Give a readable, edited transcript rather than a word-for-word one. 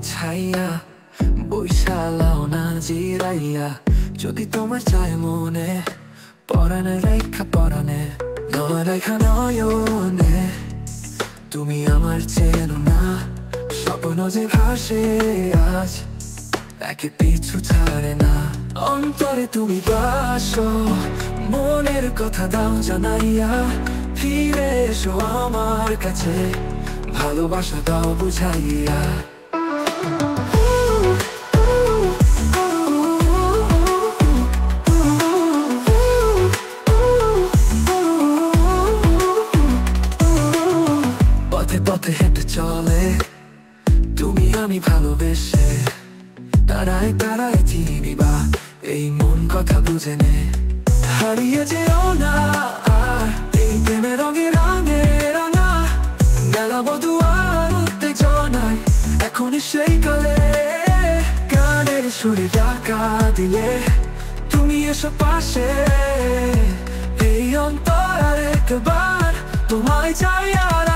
ছাইয়া বৈশালাও না জিরাইয়া যদি তোমার চায় মনে পরাণে রেখা পরাণে নয় রেখা নয়নে তুমি আমার চেনো না স্বপ্ন যে ভাসে আজ একে পিছু ছাড়ে না অন্তরে তুমি বাসো মনের কথা দাও জানাইয়া ফিরে এসো আমার কাছে ভালোবাসা দাও বুঝাইয়া পথে পথে হেঁটে চলে তুমি আমি ভালোবেসে তারাই তারাই চিনিবা এই মন কথা বুঝে নে হারিয়ে যেও না আর এই প্রেমের রঙে রঙে রাঙা মেলাবো দুয়ার উত্তেজনায় এখনই সেই কালে গানের সুরে ডাকা দিলে তুমি এসো পাশে এই অন্তর আর একবার তোমায় চাই আর